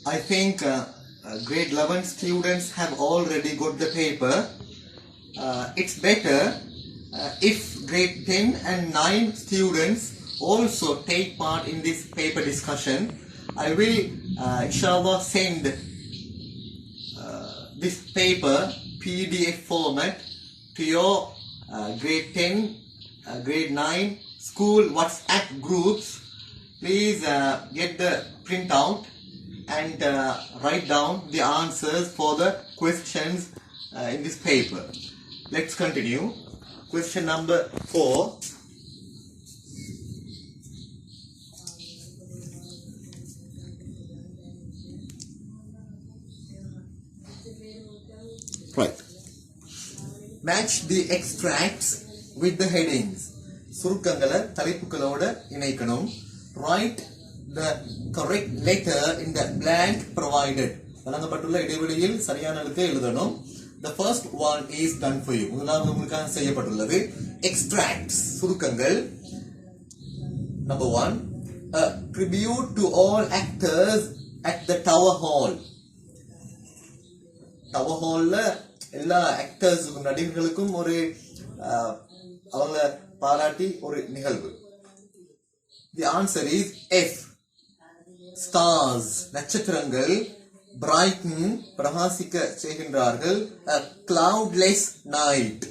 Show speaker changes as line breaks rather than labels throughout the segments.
I think grade 11 students have already got the paper. It's better if grade 10 and 9 students also take part in this paper discussion. I will inshallah send this paper PDF format to your grade 10, grade 9 school WhatsApp groups. Please get the printout and write down the answers for the questions in this paper. Let's continue. Question number 4. Right. Match the extracts with the headings. சுருக்கங்களை தலைப்புகளோட இணைக்கணும். Write the correct letter in the blank provided. வழங்கப்பட்டுள்ள இடைவெளியில் சரியான எழுத்தை எழுதணும். The first one is done for you. முதலாவது உங்களுக்காக செய்யப்பட்டுள்ளது. Extracts சுருக்கங்கள். Number 1. A tribute to all actors at the Tower Hall. Tower Hallல எல்லா ஆக்டர்ஸ் நடிகர்களுக்கும் ஒரு அவங்கள பாராட்டி ஒரு நிகழ்வு. The answer is F. Stars நட்சத்திரங்கள் brighten பிரகாசிக்க செய்கின்றார்கள். A cloudless night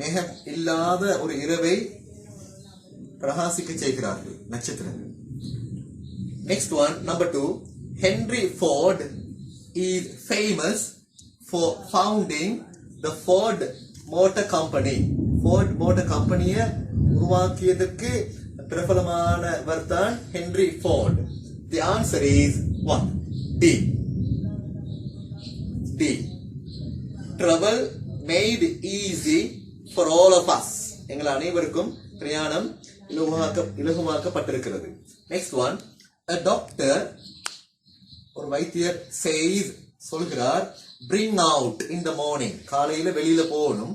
மேகம் இல்லாத ஒரு இரவை பிரகாசிக்க செய்கிறார்கள் நட்சத்திரங்கள். Next one, number 2. Henry Ford is famous for founding the Ford Motor Company. Ford Motor Company உருவாக்கியதற்கு பிரபலமானவர் தான் Henry Ford. The answer is what? D. Travel made easy for all of us. எங்கள் அனைவருக்கும் பிரயாணம் இலகுவாக்கப்பட்டிருக்கிறது. Next one. A doctor ஒரு வைத்தியர் says சொல்கிறார் bring out in the morning. காலையில வெளியில போகணும்.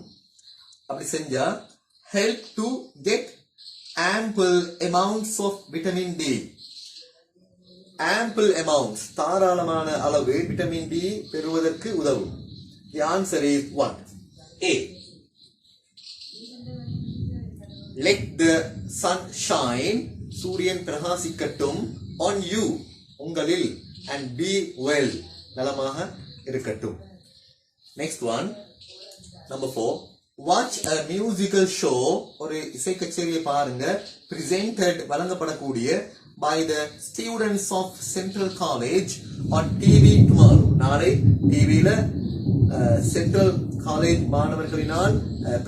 அப்படி செஞ்சா help to get ample amounts of vitamin D. Ample amounts தாராளமான அளவு விட்டமின் டி பெறுவதற்கு உதவும். The answer is what? A. Let the sun shine. சூரியன் பிரகாசிக்கட்டும் on you உங்களில் and be well நலமாக இருக்கட்டும். Next one, number 4. Watch a musical show. ஒரு இசை கச்சேரியை பாருங்க. Presented வழங்கப்படக்கூடிய by the students of Central College on TV tomorrow. நாளை டிவியில சென்ட்ரல் காலேஜ் மாணவர்களினால்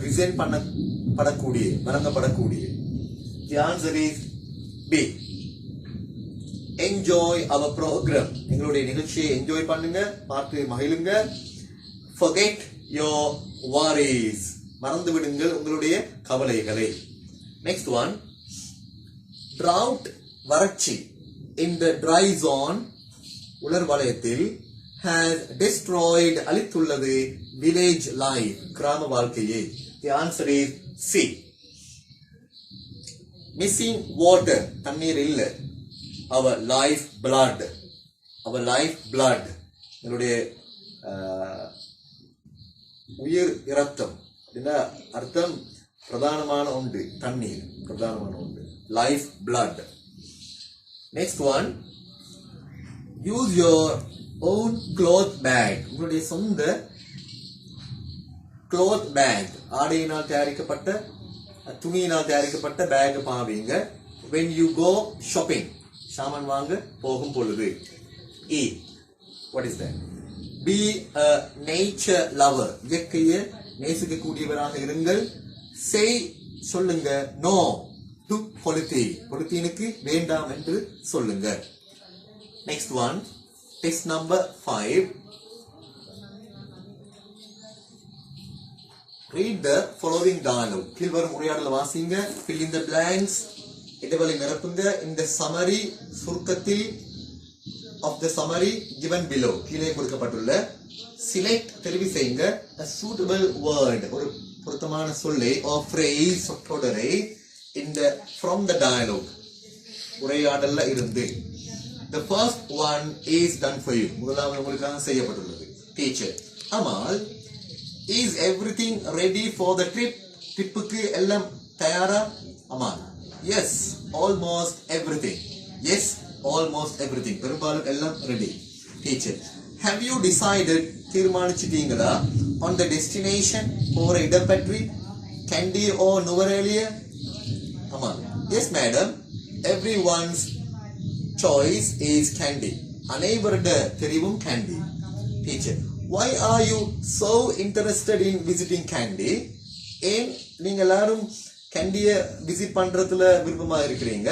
present பண்ணப்படக்கூடிய வழங்கப்படக்கூடிய. The answer is B. Enjoy our program. எங்களுடைய நிகழ்ச்சியை என்ஜாய் பண்ணுங்க, பார்த்து மகிழுங்க. Forget your worries. மறந்து விடுங்கள் உங்களுடைய கவலைகளை. Next one. Drought வறட்சி in the dry zone உலர் வலயத்தில் has destroyed அழித்துள்ளது village life கிராம வாழ்க்கையை. The answer is C. Missing water தண்ணீர் இல்லை. Our life blood. என்னுடைய உயிர் இரத்தம் அப்படின்னா அர்த்தம் பிரதானமான ஒன்று தண்ணீர் பிரதானமான ஒன்று. Life blood. Next one. Use your own cloth bag. உங்களுடைய சொந்த cloth bag ஆடையினால் தயாரிக்கப்பட்ட துணியினால் தயாரிக்கப்பட்ட back பாவீங்க. When you go shopping சாமான் வாங்க போகும் பொழுது. E. What is that? Be a nature lover. இயற்கையை நேசிக்கக்கூடியவராக இருங்கள். Say சொல்லுங்க no to polythene. பொலித்தீனுக்கு வேண்டாம் என்று சொல்லுங்க. Next one. Text number 5. Read the following dialogue. கீழ்வரும் உரையாடலை வாசிங்க. Fill in the blanks. இடைவெளி நிரப்புங்க. இந்த summary சுருக்கத்தில் of the summary given below கீழே கொடுக்கப்பட்டுள்ள select தெரிவு செய்யுங்க a suitable word ஒரு பொருத்தமான சொல்லை or phrase சொற்றொடரை in the from the dialogue உரையாடல்ல இருந்து. The first one is done for you. முதலாவது உங்களுக்காக செய்யப்பட்டுள்ளது. Teacher, Amal, is everything ready for the trip? ட்ரிப்புக்கு எல்லாம் தயாரா? Amal, yes, almost everything. Yes, almost everything. பெரும்பாலும் எல்லாம் ready. Teacher, have you decided, தீர்மானிச்சிட்டீங்களா, on the destination for இடம் பற்றி? Kandy or Nuvarelia? Amal, yes madam, everyone's choice is Kandy. அனைவருடைய தெரிவும் Kandy. Teacher, why are you so interested in visiting Kandy? ஏன் நீங்க எல்லாரும் Kandy-ய visit பண்றதுல விருப்பமா இருக்கிறீங்க?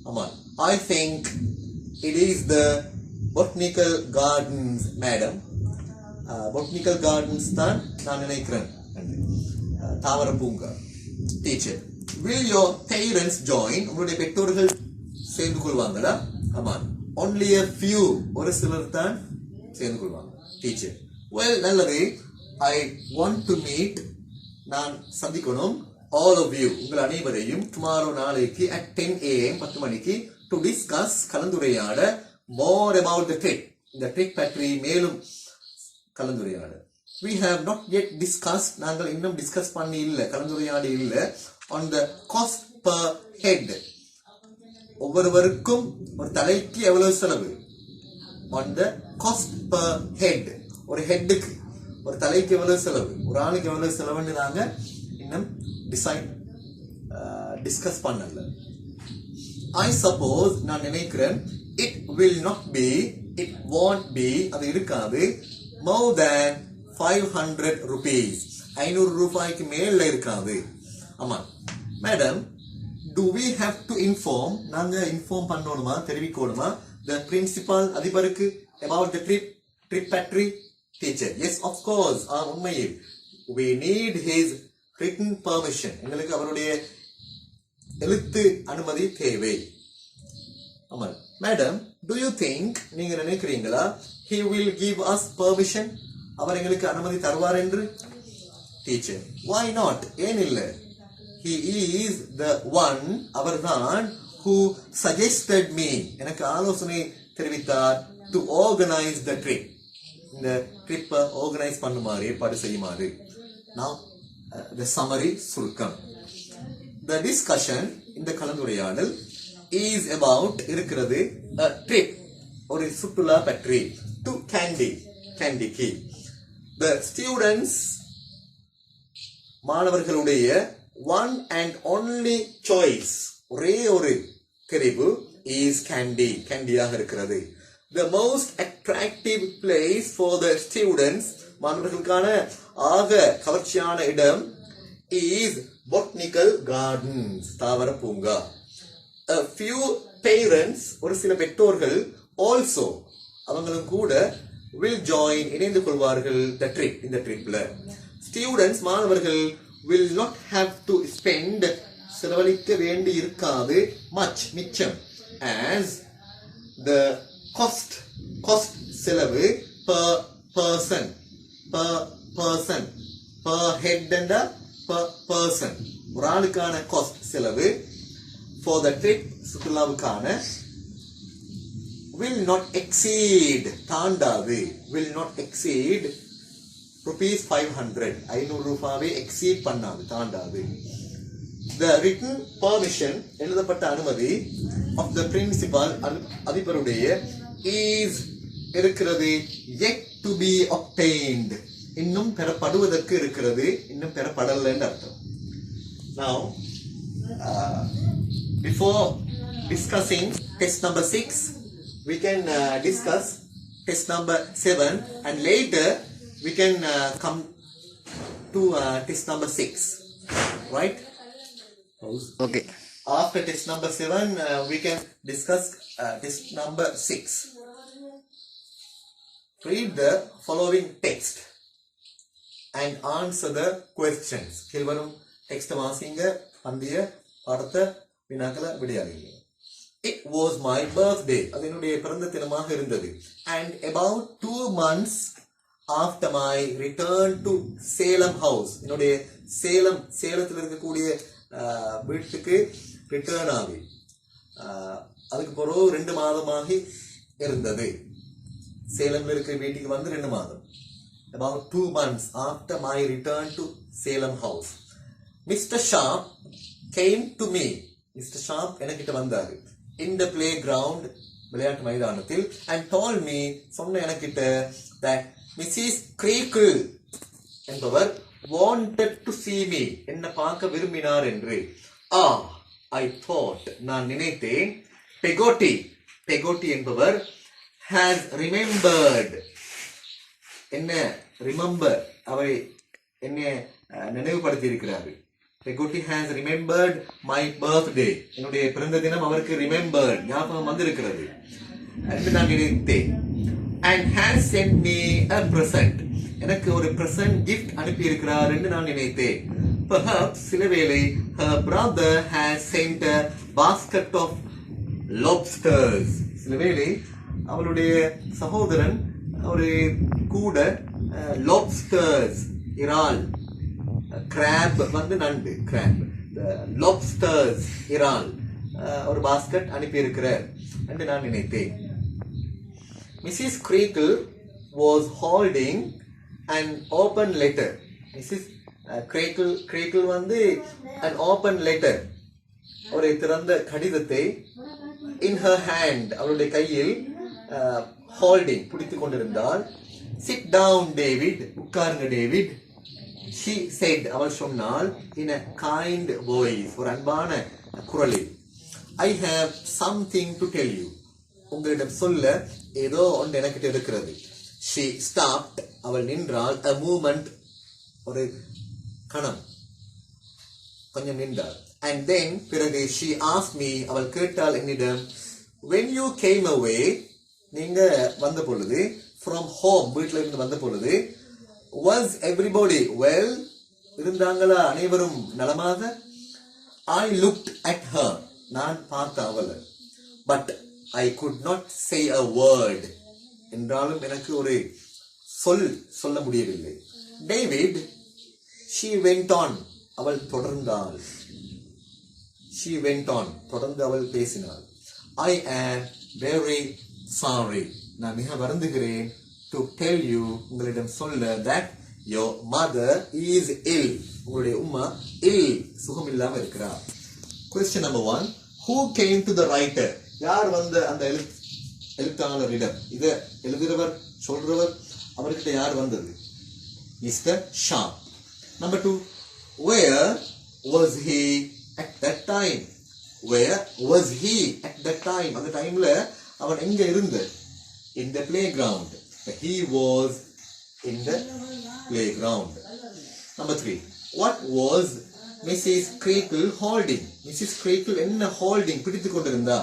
Amal, I think it is the botanical gardens, madam. Botanical gardens தான் நான் நினைக்கிறேன். தாவர பூங்கா. Teacher, will your parents join? உங்களுடைய பெற்றோர்கள் சேர்ந்து கொள்வாங்களா? Amal, only a few. ஒரு சிலர் தான் சேர்ந்து கொள்வாங்க. Teacher, well, நல்லது. I want to meet. நான் சந்திக்கணும் all of you, உங்கள் அனைவரையும் tomorrow, நாளைக்கு at 10 AM 10 மணிக்கு to discuss, கலந்துரையாட more about the trip. இந்த trip பற்றி மேலும் கலந்துரையாட. We have not yet discussed, நாங்கள் இன்னும் டிஸ்கஸ் பண்ணி இல்ல, கலந்துரையாடி இல்ல, on the cost per head. ஒவ்வொருவருக்கும் ஒரு தலைக்கு எவ்வளவு செலவு? On the cost per head. ஒரு ஹெட்டுக்கு, ஒரு தலைக்கு எவ்வளவு செலவு, ஒரு ஆளுக்கு எவ்வளவு செலவுன்னு நாங்க இன்னும் டிஸ்கஸ் பண்ணல. I suppose, நான் நினைக்கிறேன், it will not be, it won't be, அது இருக்காது, more than 500 rupees. 500 ரூபாய்க்கு மேல இருக்காது. ஆமா madam, do we have to inform, நாங்க இன்ஃபார்ம் பண்ணணுமா, தெரிவிக்கணுமா, the principal, அதிபருக்கு about the trip பற்றி? Teacher, yes of course. உண்மையில் we need his written permission. எங்களுக்கு அவருடைய எழுத்து அனுமதி தேவை. ஆமா மேடம், do you think, நீங்க நினைக்கிறீங்களா, he will give us permission, அவர் எங்களுக்கு அனுமதி தருவார் என்று? Teacher, why not? ஏன் இல்ல? He is the one, அவர்தான், who suggested me, எனக்கு ஆலோசனை தெரிவித்தார், to organize the trip. இந்த ட்ரிப் ஆர்கனைஸ் பண்ணுமாறு, ஏற்பாடு செய்யுமாறு. Now the summary, சுருக்கம். The discussion, இந்த கலந்துரையாடல், is about, இருக்கிறது, a trip, ஒரு சுற்றுலா பற்றி, to Kandy, Kandyக்கு. The students, மாணவர்களுடைய one and only choice, ஒரே ஒரு தெரிவு, is Kandy, Kandyயாக இருக்கிறது. The most attractive place for the students, மாணவர்களுக்கான ஆக கவர்ச்சியான இடம், is botanical gardens, தாவர பூங்கா. A few parents, ஒரு சில பெற்றோர்கள், also, அவங்களும் கூட, will join, இணைந்து கொள்வார்கள், the trip, இந்த ட்ரிப்ல. Students, மாணவர்கள், will not have to spend, செலவழிக்க வேண்டி இருக்காது, much, மிச்சம், as the cost செலவு, per person, per head and per person, ஒரு ஆளுக்கான cost செலவு, for the trip, சுற்றுலாவுக்கான, will not exceed, தாண்டாது, will not exceed rupees 500, 500 ரூபாவை exceed பண்ணாது, தாண்டாது. The written permission, எழுதப்பட்ட அனுமதி, of the principal, அதிபருடைய, is, இருக்கிறது, yet to be obtained, இன்னும் பெறப்படுவதற்கு இருக்கிறது, இன்னும் பெறப்படல என்று அர்த்தம். Now, before discussing test number 6, we can discuss test number 7, and later we can come to test number 6, right?
Okay.
After test number 7, we can discuss test number 6. Read the following text and answer the questions. கேள்வரும் text வாசிங்க, அந்திய பாடத்தை வினாக்களை விடையாளீங்க. It was my birthday, அது என்னுடைய பிறந்த தினமாக இருந்தது. And about 2 months after my return to Salem house, என்னுடைய சேலத்தில் இருக்கக்கூடிய வீட்டுக்கு ரிட்டர்ன் ஆகி, அதுக்கு பிறகு 2 மாதமாகி இருந்தது. சேலம்ல இருக்கிற வீட்டுக்கு வந்து 2 மாதம். About 2 months after my return to Salem house, Mr. Sharp came to me. Mr. Sharp எனக்கிட்ட வந்தாரு. In the playground, விளையாட்டு மைதானத்தில், and told me, சொன்ன எனக்கிட்ட, that Mrs. Creakle என்பவர் wanted to see me, என்ன பார்க்க விரும்பினார் என்று. I thought, நான் நினைத்தேன், Peggotty என்பவர் has remembered, என்ன remember, அவரை என்ன நினைவுபடுத்தி இருக்கிறார். Peggotty has remembered my birthday, என்னுடைய பிறந்த தினம் அவருக்கு remembered, ஞாபகம் வந்திருக்கிறது என்று நான் நினைத்தேன். And has sent me a present, எனக்கு ஒரு present gift அனுப்பி இருக்கிறார் என்று நான் நினைத்தேன். Perhaps சிலவேளை her brother has sent a basket of lobsters, சிலவேளை அவளுடைய சகோதரன் ஒரு கூட lobsters, இறால், crab வந்து நண்டு, crab, lobsters, இறால், ஒரு பாஸ்கெட் அனுப்பி இருக்கிறார் என்று நான் நினைத்தேன். Mrs. Creakle was holding an open letter. Mrs. Creakle வந்து an open letter, ஒரு திறந்த கடிதத்தை in her hand, அவளுடைய கையில் holding, பிடித்துக் கொண்டிருந்தால். Sit down, David, உட்காருங்க டேவிட். She said, அவள் சொன்னாள், in a kind voice, ஒரு அன்பான குரலில். I have something to tell you, உங்களிடம் சொல்ல ஏதோ ஒன்று எனக்கிட்ட இருக்கிறது. She stopped, அவள் நின்றாள். A moment, ஒரு கணம், கொஞ்சம் நின்றாள். And then பிறகு she asked me, அவள் கேட்டாள் என்னிடம், when you came away, நீங்க வந்த பொழுது, from home, வீட்டில இருந்து வந்த பொழுது, was everybody well, இருந்தாங்களா அனைவரும் நலமாக? I looked at her, நான் பார்த்த அவளை. But I could not say a word, என்றாலும் எனக்கு ஒரு சொல்ல முடியவில்லை. David, she went on, அவள் தொடர்ந்தாள். She went on, தொடர்ந்து அவள் பேசினாள். I am very sorry, நான் மிக வருந்துகிறேன், to tell you, உங்களிடம் சொல்ல, that your mother is ill, உங்களுடைய உம்மா ill, சுகமில்லாம இருக்கிறார். Question number 1, who came to the writer, யார் வந்த அந்த எழுத்தாளரிடம்? இதை எழுதுகிறவர், சொல்றவர், அவர்கிட்ட யார் வந்தது? Mr. Sharp. Number 2, where was he at that time? Where was he at that time? அந்த டைம்ல அவன் எங்க இருந்த? In the playground. He was in the playground. Number 3, what was Mrs. Creakle holding? Mrs. Creakle என்ன holding, பிடித்துக் கொண்டிருந்தா?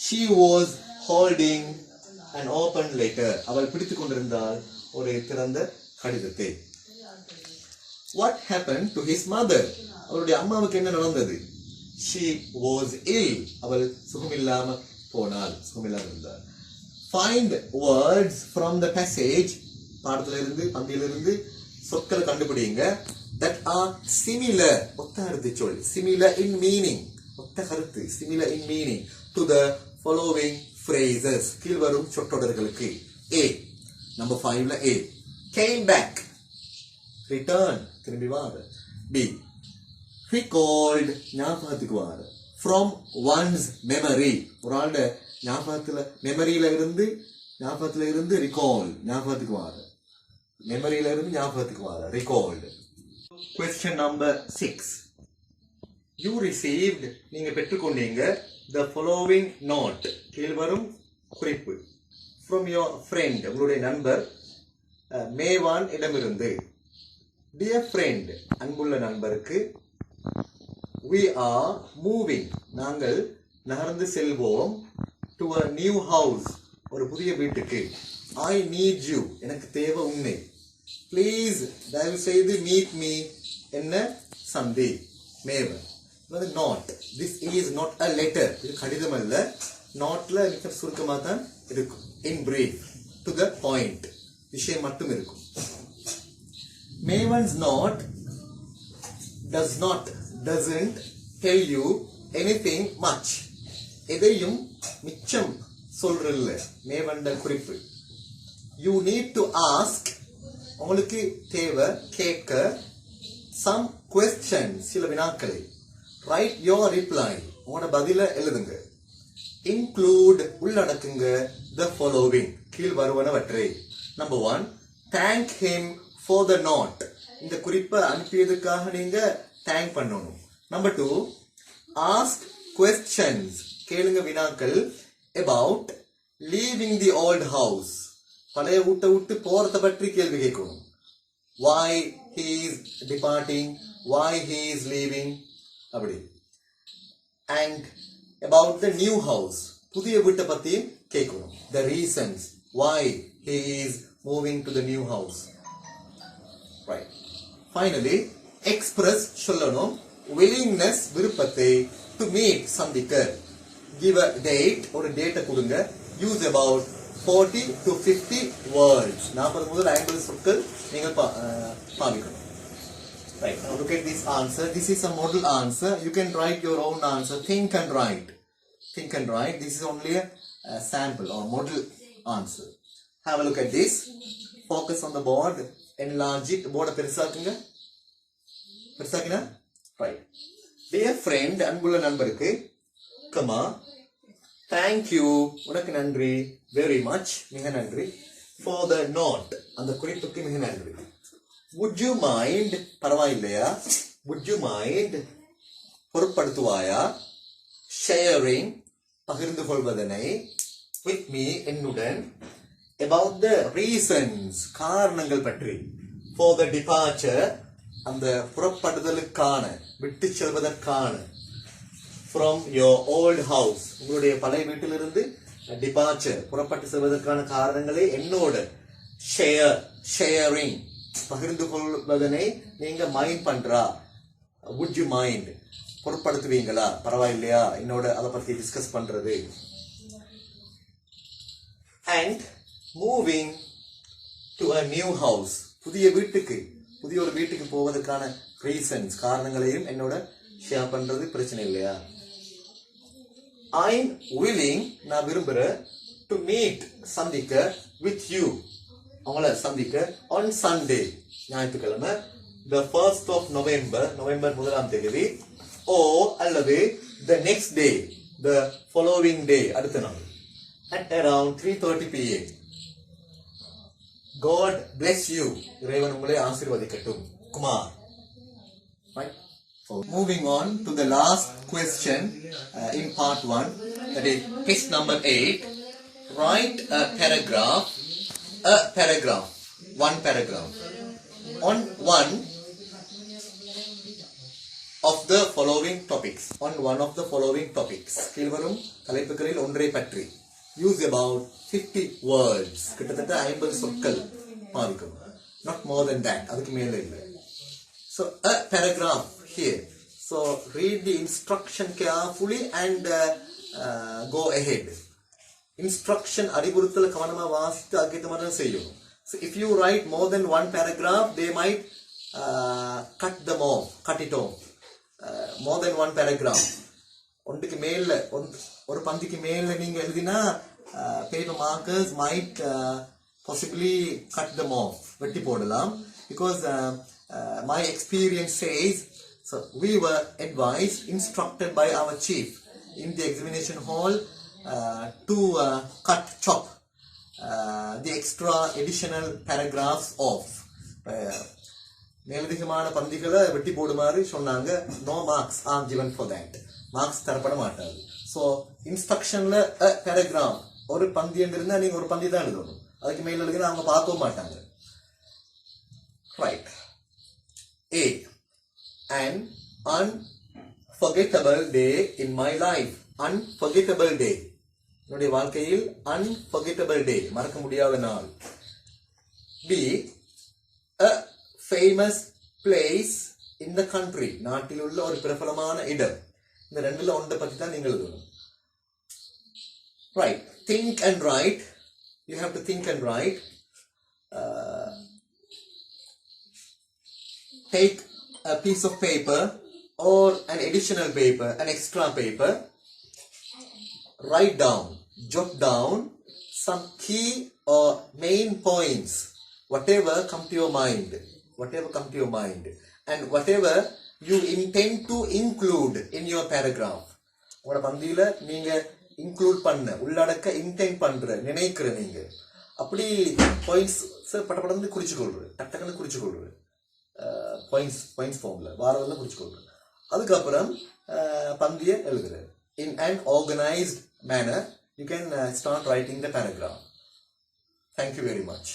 She was holding an open letter, அவள் பிடித்துக் கொண்டிருந்தாள் ஒரு திறந்த கடிதத்தை. What happened to his mother? அவளுடைய அம்மாவுக்கு என்ன நடந்தது? She was ill, அவள் சுகமில்லாம போனாள், சுகமில்லாம இருந்தாள். Find words from the passage, பாடத்திலிருந்து, பந்தியிலிருந்து சொற்களை கண்டுபிடிங்க. That are similar, ஒத்த கருத்து சொல், similar in meaning, ஒத்த கருத்து, similar in meaning to the following phrases, கீழ்வரும் சொற்றொடர்களுக்கு. A, number 5ல A, came back, return, திரும்பி வார. B, recalled, ஞாபகத்துக்கு வார. From one's memory, ஒரு ஆளுடைய ஞாபகத்துல, மெமரியில இருந்து recall, ஞாபகத்துக்கு வார. மெமரியில இருந்து ஞாபகத்துக்கு வார, recalled. Question number 6, you received, நீங்க பெற்றுக்கொண்டீங்க, the following note, கீழ்வரும் குறிப்பு, from your friend, உங்களுடைய நண்பர் மேவான் இடமிருந்து. Dear friend, அன்புள்ள நண்பருக்கு, we are moving, நாங்கள் நகர்ந்து செல்வோம், to a new house, ஒரு புதிய வீட்டுக்கு. I need you, எனக்கு தேவை உன்னை. Please, தயவு செய்து meet me, என்ன சந்தி, Maven. Not, this is not a letter, இது கடிதம் அல்ல. நோட்ல மிக சுருக்கமா தான் இருக்கும். In brief, to the point, விஷயம் மட்டும் இருக்கும். Maven's note doesn't tell you anything much, எதையும் மிச்சம் சொல்றல்ல மேவண்ட குறிப்பு. You need to ask, உங்களுக்கு தேவை கேட்க, some questions, சில வினாக்களை. Write your reply, உங்களோட பதில எழுதுங்க. Include, உள்ளடக்குங்க, the following, கீழ் வருவனவற்றை. Number 1, thank him for the note, இந்த குறிப்பை அனுப்பியதுக்காக நீங்க தேங்க் பண்ணணும். Number 2, ask questions, கேளுங்க வினாக்கள், about leaving the old house, பழைய வீட்டை விட்டு போறத பற்றி கேள்வி கேட்கணும். Why he is departing, why he is leaving, அப்படி. And about the new house, புதிய வீட்டை பத்தி கேட்கணும். The reasons why he is moving to the new house. Right. Finally, express சொல்லணும். willingness, விருப்பத்தை, to meet, சந்திக்க. Give a date, ஒரு டேட்டை கொடுங்க. Use about 40 to 50 words. 40 முதல் 50 சொற்கள் நீங்கள் பாவிக்கணும். Right. Now look at this answer. This is a model answer. You can write your own answer. Think and write. Think and write. This is only a sample or model answer. Have a look at this. Focus on the board. Enlarge it. Board பெருசாக்குங்க. பெருசாக்கினா? Right. Dear friend, அன்புள்ள நண்பருக்கு, comma, thank you, உனக்கு நன்றி, very much, மிக நன்றி, for the note, அந்த குறிப்புக்கு மிக நன்றி. Would you mind, பரவாயில்லையா, would you mind, பொருட்படுத்துவாயா, sharing, பகிர்ந்து கொள்வதனை, with me, என்னுடன், about the reasons, காரணங்கள் பற்றி, for the departure, அந்த புறப்படுதலுக்கான, விட்டு செல்வதற்கான, from your old house, உங்களுடைய பழைய வீட்டிலிருந்து departure, புறப்பட்டு செல்வதற்கான காரணங்களை என்னோட sharing, பகிர்ந்து கொள்வதனை நீங்க மைண்ட் பண்றா, would you mind, பொருட்படுத்துவீங்களா, பரவாயில்லையா என்னோட அதை பத்தி டிஸ்கஸ் பண்றது. And moving to a new house, புதிய ஒரு வீட்டுக்கு போவதற்கான ரீசன்ஸ், காரணங்களையும் என்னோட ஷேர் பண்றது பிரச்சனை இல்லையா. I'm willing, நான் விரும்புறேன், to meet, சந்திக்க, with you, அவங்கள சந்திக்க, on Sunday, ஞாயிற்றுக்கிழமை, the 1st of November, November 1ஆம் தேதி, or அல்லது the next day, the following day, அடுத்த நாள், at around 3:30 p.m. God bless you, இறைவன் உங்களை ஆசீர்வதிக்கட்டும். Kumar. Right? So, moving on to the last question in part 1, that is page number 8. Write a paragraph, one paragraph, on one of the following topics, கீழ்வரும் தலைப்புகளில் ஒன்றை பற்றி. Use about 50 words, கிட்டத்தட்ட 50 சொற்கள் பாதிக்கும், not more than that, அதுக்கு மேல இல்லை. So a paragraph here. So read the instruction carefully and go ahead. Instruction அறிவுறுத்தல் கவனமா வாசித்து அதுக்கேற்ற மாதிரி செய்யணும். So if you write more than one paragraph, they might cut it off. More than one paragraph. ஒன்றுக்கு மேல ஒரு பந்திக்கு மேல நீங்க எழுதினா paper markers might possibly cut them off, வெட்டி போடலாம். Because my experience says, so we were advised, instructed by our chief in the examination hall to chop the extra additional paragraphs off. மேலதிகமான பந்திகளை வெட்டி போடுமாறு சொன்னாங்க. No marks are given for that. Marks தரப்பட மாட்டாது. So இன்ஸ்ட்ரக்ஷன்ல paragraph ஒரு பந்தி இருந்தா நீங்க ஒரு பந்தி தான் எழுதணும், அதுக்கு மேல எழுதினா அவங்க பார்க்கவும் மாட்டாங்க. Right. A, an unforgettable day in my life. Unforgettable day, என்னுடைய வாழ்க்கையில் unforgettable day, மறக்க முடியாத நாள். B, a famous place in the country, நாட்டில் உள்ள ஒரு பிரபலமான இடம். இந்த ரெண்டுல ஒன்றை பத்தி தான் நீங்க எழுதணும். Right. Think and write. You have to think and write. Take a piece of paper or an additional paper, an extra paper. Write down. jot down some key or main points, whatever come to your mind, and whatever you intend to include in your paragraph. உங்களோட பந்தியில நீங்க include பண்ண உள்ளடக்க intend பண்ற நினைக்கிற நீங்க அப்படி points பட்டப்படந்து குறிச்சுக்கொள்றது, டக்குன்னு குறிச்சுக்கொள்றது, பாயிண்ட்ஸ் ஃபார்ம்ல வாரதெல்லாம் குறிச்சுக்கொள்றது. அதுக்கப்புறம் பந்திய எழுதுறது. In an organized manner, you can start writing the paragraph. Thank you very much.